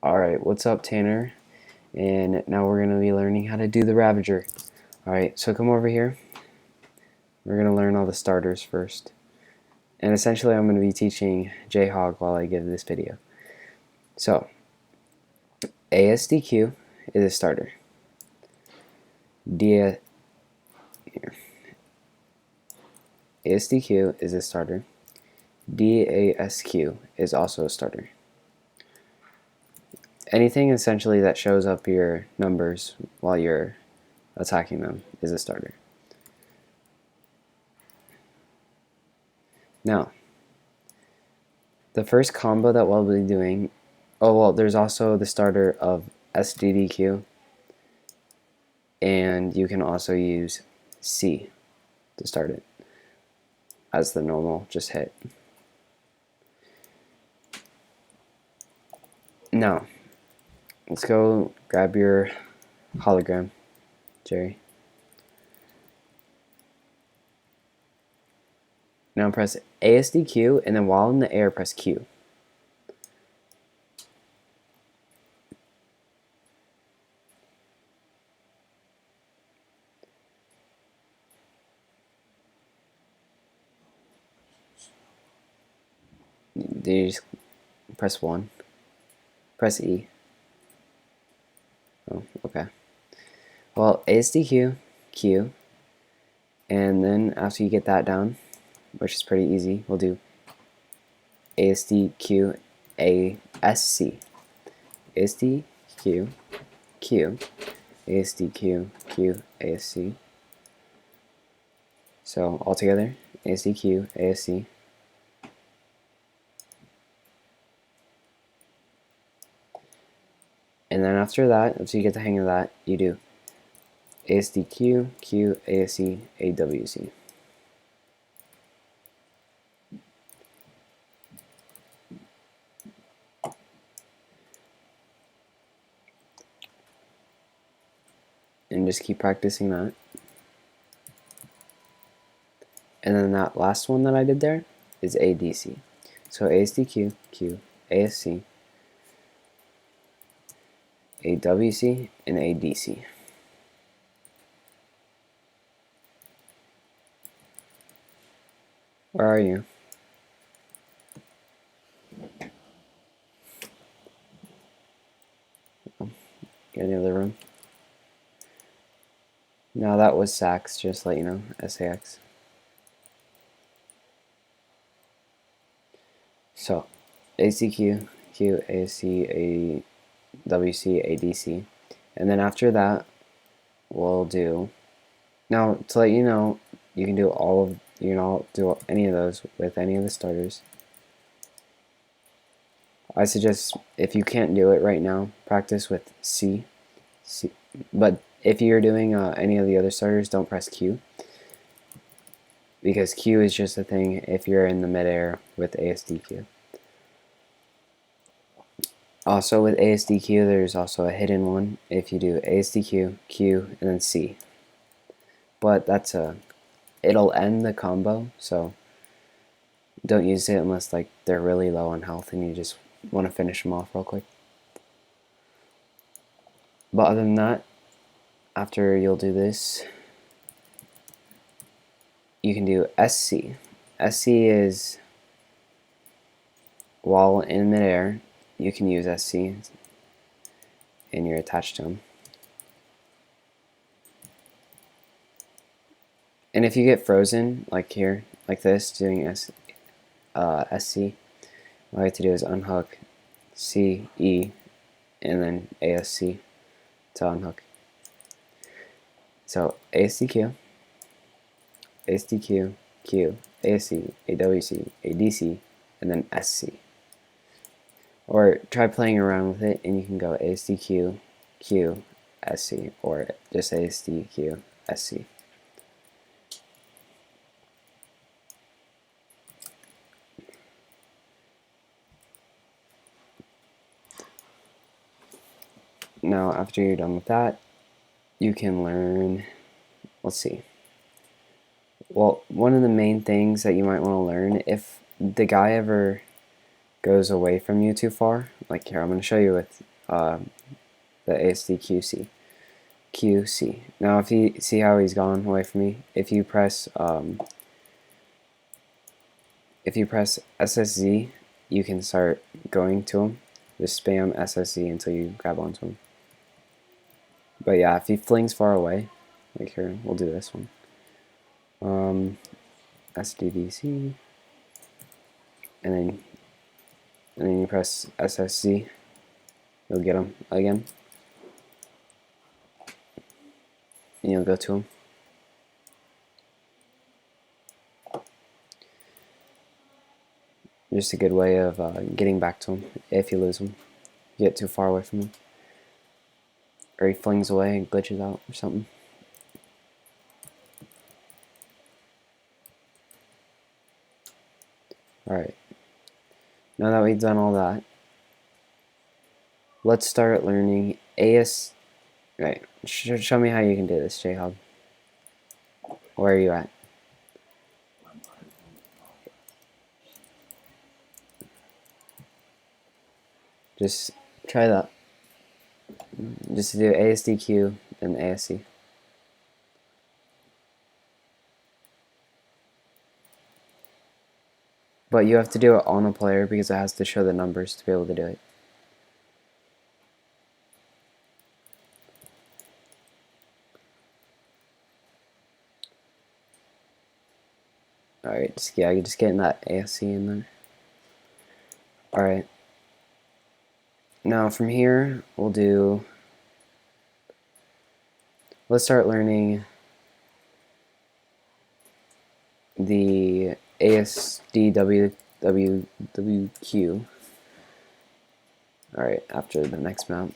Alright, what's up, Tanner? And now we're going to be learning how to do the Ravager. Alright, so come over here. We're going to learn all the starters first. And essentially I'm going to be teaching JHog while I give this video. So, asdq is a starter. asdq is a starter. dasq is also a starter. Anything essentially that shows up your numbers while you're attacking them is a starter. Now, the first combo that we'll be doing, there's also the starter of asdq, and you can also use C to start it as the normal just hit. Now, let's go grab your hologram, Jerry. Now press asdq, and then while in the air, press Q. Do you just press 1? Press E. Oh, okay. Well, asdq, Q, and then after you get that down, which is pretty easy, we'll do asdq, asc. asdq, Q, asdq, Q, asc. So all together, asdq, asc. And then after that, once you get the hang of that, you do asdq, Q, asc, awc. And just keep practicing that. And then that last one that I did there is addc. So asdq, Q, asc, awc, and addc. Where are you? Get in the other room. No, that was sax, just to let you know, sax. So, asdq, Q, asc, awc, addc. And then after that, we'll do, now to let you know, you can do do any of those with any of the starters. I suggest, if you can't do it right now, practice with C. But if you're doing any of the other starters, don't press Q, because Q is just a thing if you're in the midair with asdq. Also with asdq, there's also a hidden one if you do asdq, Q, and then C. But it'll end the combo, so don't use it unless they're really low on health and you just want to finish them off real quick. But other than that, after you'll do this, you can do SC. SC is while in midair, you can use SC and you're attached to them. And if you get frozen, like here, like this, doing SC, all you have to do is unhook C, E, and then ASC to unhook. So asdq, asdq, Q, asc, awc, adc, and then sc. Or try playing around with it and you can go asdq, Q, sc, or just asdq, sc. Now after you're done with that, you can learn, let's see. Well, one of the main things that you might want to learn, if the guy ever goes away from you too far, like here, I'm going to show you with the asdq QC. Now, if you see how he's gone away from me, if you press SSZ, you can start going to him. Just spam SSZ until you grab onto him. But yeah, if he flings far away, like here, we'll do this one. SDVC, and then you press SSZ, you'll get him again, and you'll go to him. Just a good way of getting back to him if you lose him. You get too far away from him, or he flings away and glitches out or something. Alright, now that we've done all that, let's start learning AS. Right, show me how you can do this, J-Hub. Where are you at? Just try that. Just do asdq and asc. But you have to do it on a player because it has to show the numbers to be able to do it. Alright, just getting that ASC in there. Alright. Now from here, let's start learning the asdwwq. Alright, after the next map.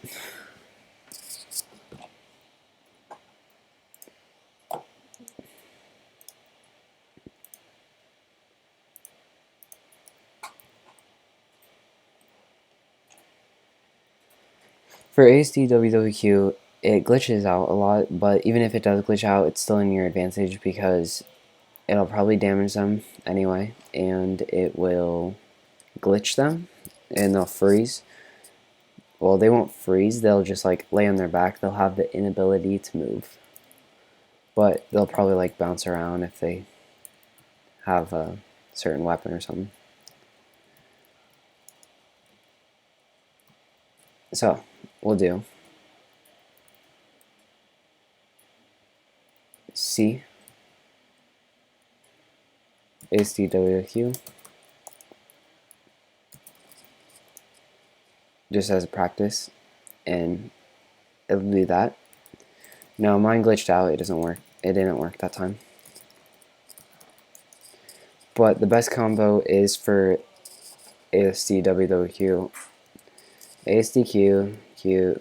For asdwwq, it glitches out a lot, but even if it does glitch out, it's still in your advantage because it'll probably damage them anyway, and it will glitch them, and they'll freeze. Well, they won't freeze, they'll just like lay on their back. They'll have the inability to move, but they'll probably like bounce around if they have a certain weapon or something. So we'll do C asdwwq just as a practice, and it'll do that. Now mine glitched out, it doesn't work. It didn't work that time. But the best combo is for asdwwq, asdq, q,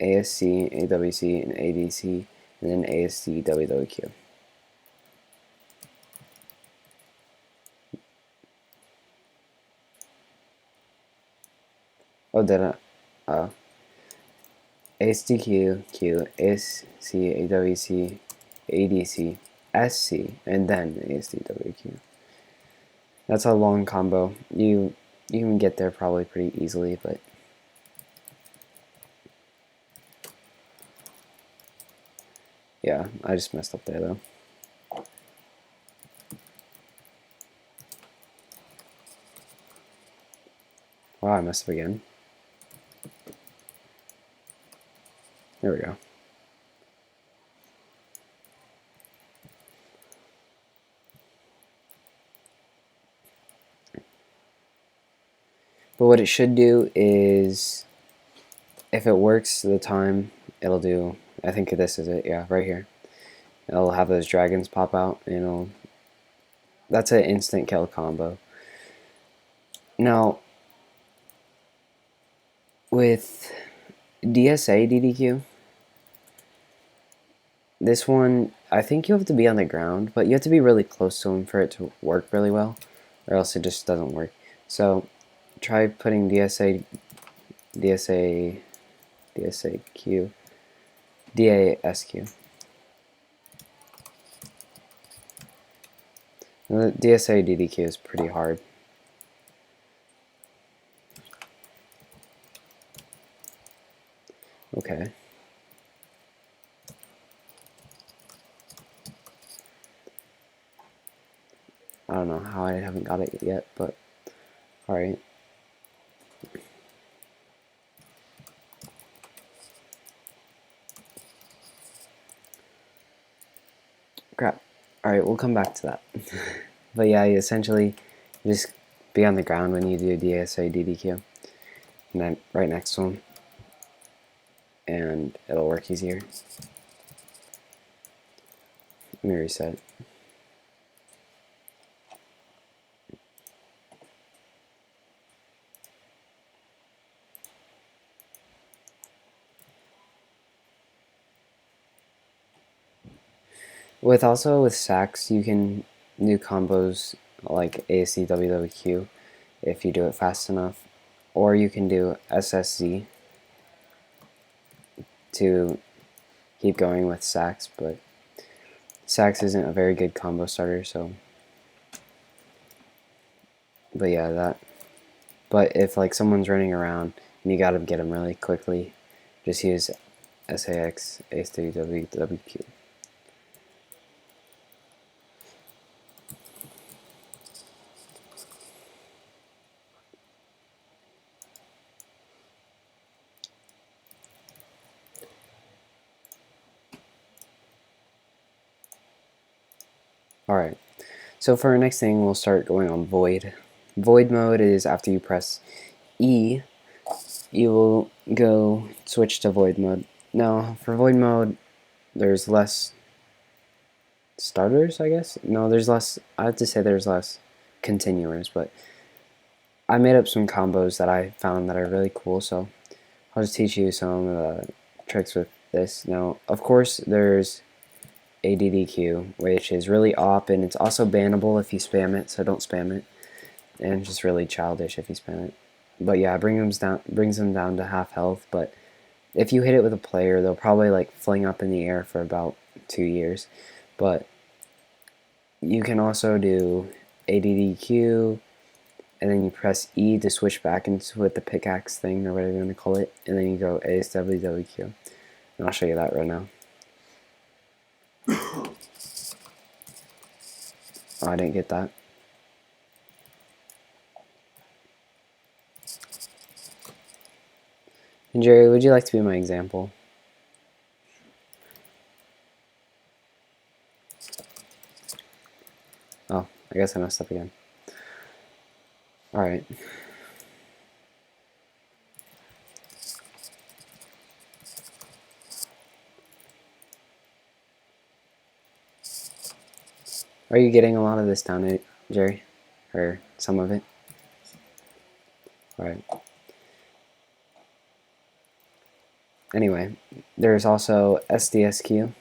asc, awc, and addc, and then asdwwq. Oh, did I? asdq, q, asc, awc, addc, sc, and then asdwwq. That's a long combo. You can get there probably pretty easily, but yeah, I just messed up there though. Wow, I messed up again. There we go. But what it should do is, if it works the time, it'll do, I think this is it, yeah, right here. It'll have those dragons pop out, and that's an instant kill combo. Now, with DSA DDQ, this one, I think you have to be on the ground, but you have to be really close to him for it to work really well, or else it just doesn't work. So try putting DSAQ, DASQ. The DSA DDQ is pretty hard. Okay. I don't know how I haven't got it yet, but alright. Crap. Alright, we'll come back to that. But yeah, you essentially just be on the ground when you do DSA and then right next to them, and it'll work easier. Let me reset. With sax, you can do combos like asdwwq if you do it fast enough, or you can do ssz to keep going with sax, but sax isn't a very good combo starter, so. But yeah, that. But if like someone's running around and you gotta get them really quickly, just use sax asdwwq. Alright, so for our next thing, we'll start going on void. Void mode is after you press E, you will go switch to void mode. Now, for void mode, there's less starters, I guess? No, there's less, I have to say there's less continuers, but I made up some combos that I found that are really cool, so I'll just teach you some of the tricks with this. Now, of course, there's addq, which is really OP, and it's also bannable if you spam it, so don't spam it. And it's just really childish if you spam it. But yeah, it brings them down to half health, but if you hit it with a player, they'll probably like fling up in the air for about 2 years. But you can also do addq, and then you press E to switch back into with the pickaxe thing, or whatever you want to call it, and then you go asdwwq. And I'll show you that right now. Oh, I didn't get that. And Jerry, would you like to be my example? Oh, I guess I messed up again. Alright. Are you getting a lot of this down, Jerry? Or some of it? Alright. Anyway, there's also asdq. If you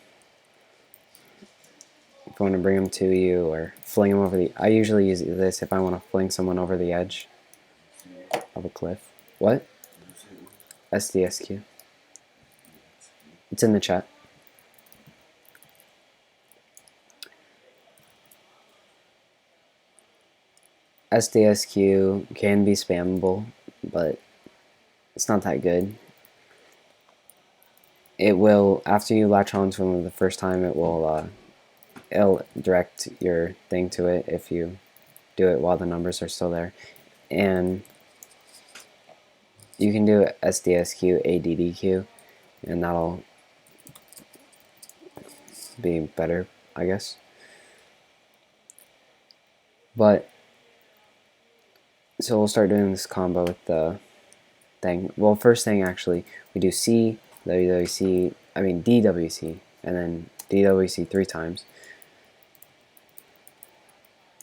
want to bring them to you or fling them over the... I usually use this if I want to fling someone over the edge of a cliff. What? asdq. It's in the chat. asdq can be spammable, but it's not that good. It will, after you latch on to them the first time, it'll direct your thing to it if you do it while the numbers are still there. And you can do asdq addq, and that'll be better, I guess. But so we'll start doing this combo with the thing. Well, first thing actually, we do C, WWC, I mean DWC, and then DWC 3 times.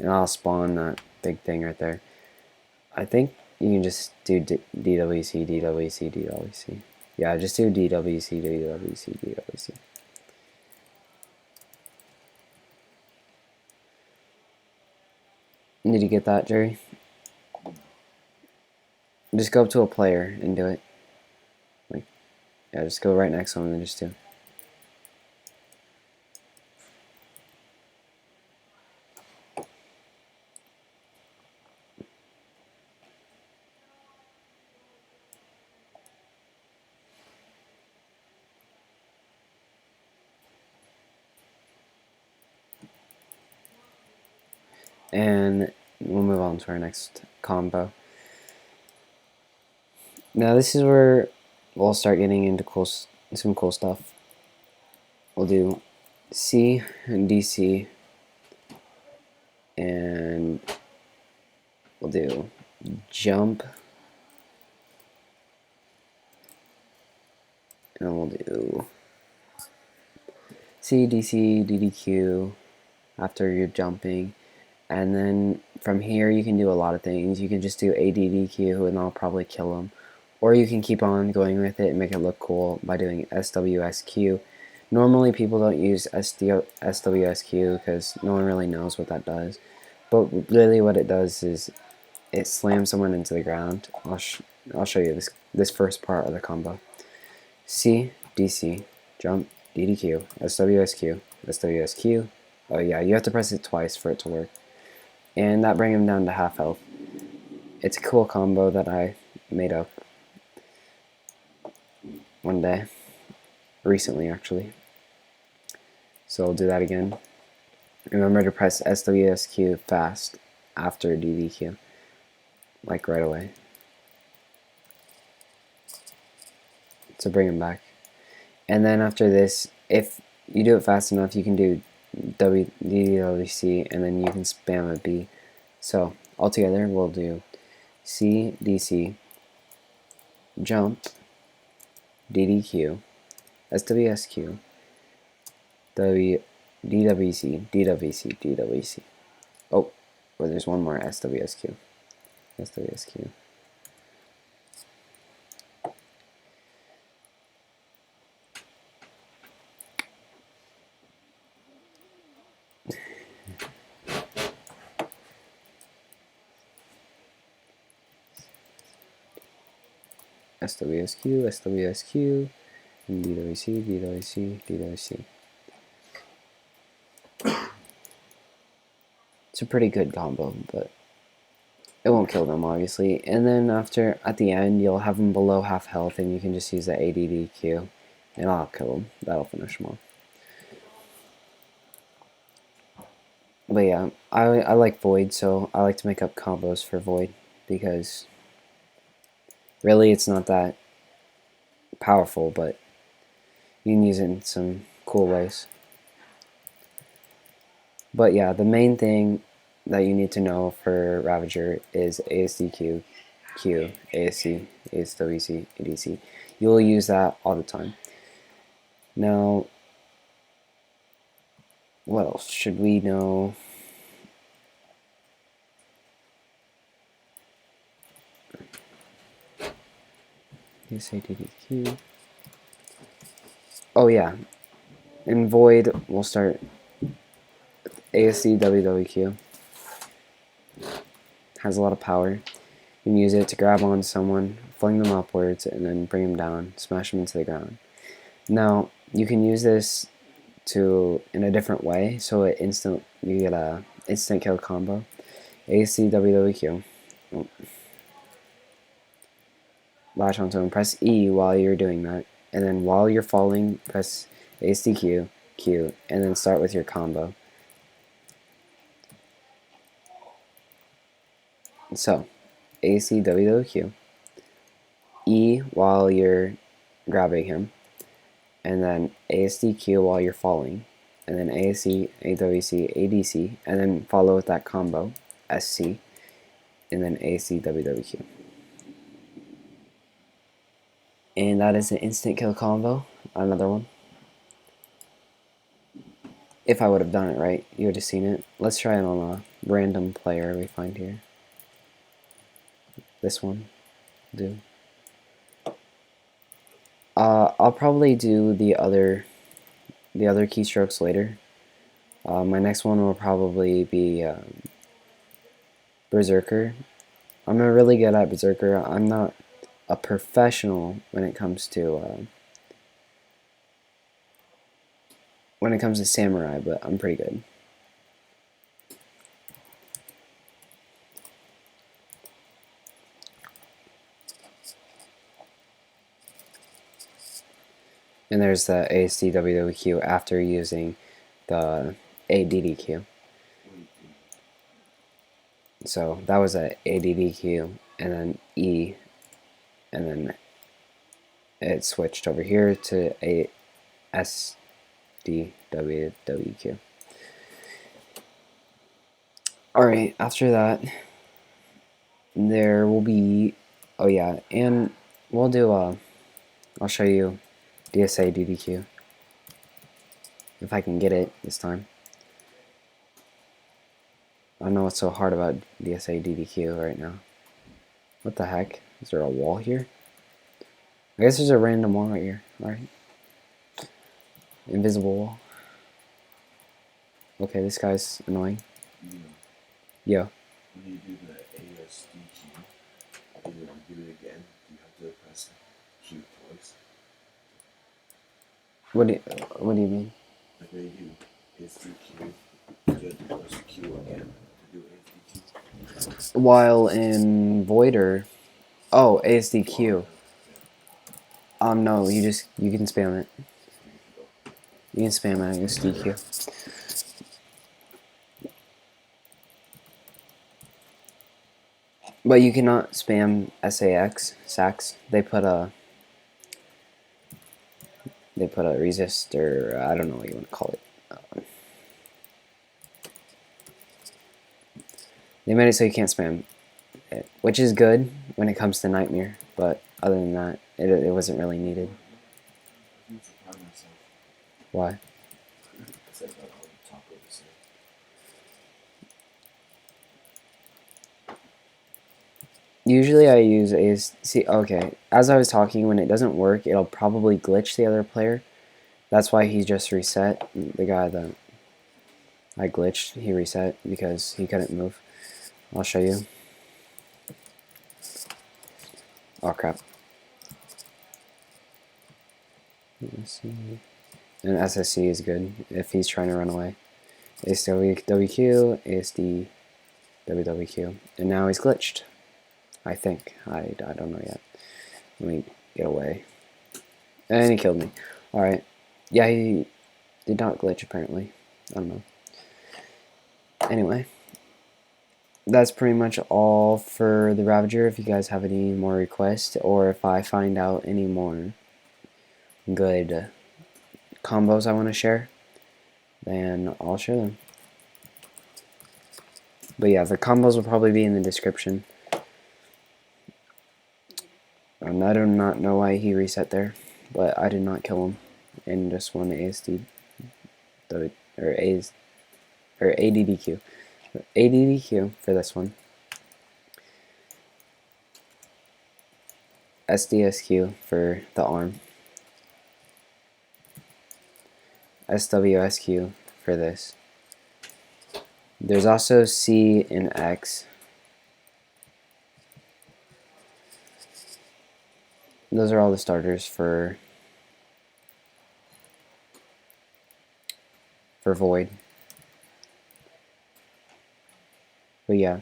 And I'll spawn that big thing right there. I think you can just do DWC, DWC, DWC. Yeah, just do DWC, DWC, DWC. Did you get that, Jerry? Just go up to a player and do it. Like, yeah, just go right next to him and then just do. and we'll move on to our next combo. Now this is where we'll start getting into some cool stuff. We'll do C and DC, and we'll do jump, and we'll do C, DC, DDQ after you're jumping. And then from here you can do a lot of things. You can just do addq and I'll probably kill them. Or you can keep on going with it and make it look cool by doing swsq. Normally people don't use swsq because no one really knows what that does. But really what it does is it slams someone into the ground. I'll show you this first part of the combo. C, DC, jump, DDQ, swsq, swsq. Oh yeah, you have to press it twice for it to work. And that brings him down to half health. It's a cool combo that I made up one day, recently actually. So I'll do that again. Remember to press swsq fast after DDQ, like right away, to bring him back. And then after this, if you do it fast enough, you can do DDWC and then you can spam a B. So altogether we'll do C, DC, jump, DDQ, SWSQ, DWC, DWC, DWC. Oh, well, there's one more SWSQ. SWSQ. SWSQ, SWSQ, and DWC, DWC, DWC. It's a pretty good combo, but it won't kill them, obviously. And then at the end, you'll have them below half health, and you can just use the addq, and I'll kill them. That'll finish them off. But yeah, I like Void, so I like to make up combos for Void, because really it's not that powerful, but you can use it in some cool ways. But yeah, the main thing that you need to know for Ravager is asdq, q, asc, aswc, adc. You'll use that all the time. Now, what else should we know? ADQ. Oh yeah, in Void we'll start asdwwq. Has a lot of power. You can use it to grab on someone, fling them upwards, and then bring them down, smash them into the ground. Now you can use this in a different way, so you get a instant kill combo. asdwwq. Oh. Latch onto him, press E while you're doing that, and then while you're falling, press asdq, Q, and then start with your combo. So, asdwwq, E while you're grabbing him, and then asdq while you're falling, and then asc, awc, adc, and then follow with that combo, sc, and then asdwwq. And that is an instant kill combo. Another one. If I would have done it right, you would have seen it. Let's try it on a random player we find here. This one. Do. I'll probably do the other keystrokes later. My next one will probably be Berserker. I'm not really good at Berserker. I'm not a professional when it comes to Samurai, but I'm pretty good. And there's the asdwwq after using the addq. So that was a addq, and then E, and then it switched over here to a asdwwq. Alright, after that, there will be, oh yeah, and we'll do, I'll show you DSA DDQ, if I can get it this time. I don't know what's so hard about DSA DDQ right now. What the heck? Is there a wall here? I guess there's a random wall right here. Alright. Invisible wall. Okay, this guy's annoying. Yeah. Yo. When you do the asdq, and then do it again, you have to press Q twice. What do you mean? Like when you do asdq, you have to press Q again to do asdq. While in Voider, oh, asdq. No, you can spam it. You can spam it asdq. But you cannot spam sax. They put a resist, or I don't know what you want to call it. They made it so you can't spam it, which is good when it comes to Nightmare, but other than that, it wasn't really needed. Why? Usually I use okay, as I was talking, when it doesn't work, it'll probably glitch the other player. That's why he just reset. The guy that I glitched, he reset because he couldn't move. I'll show you. Oh crap. Let's see. And SSC is good if he's trying to run away. asdwwq, asdwwq, and now he's glitched. I think. I don't know yet. Let me get away. And he killed me. Alright. Yeah, he did not glitch apparently. I don't know. Anyway. That's pretty much all for the Ravager. If you guys have any more requests, or if I find out any more good combos I want to share, then I'll share them. But yeah, the combos will probably be in the description. And I do not know why he reset there, but I did not kill him, and just won ASD, or ADDQ. ADDQ for this one. SDSQ for the arm. SWSQ for this. There's also C and X. Those are all the starters for Void. But yeah,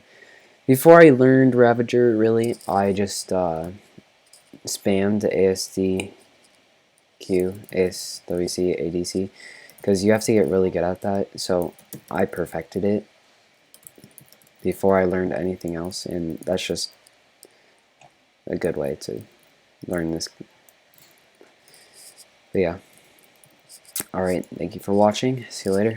before I learned Ravager, really, I just spammed ASDQ, ASWC, ADC, because you have to get really good at that. So I perfected it before I learned anything else, and that's just a good way to learn this. But yeah. Alright, thank you for watching. See you later.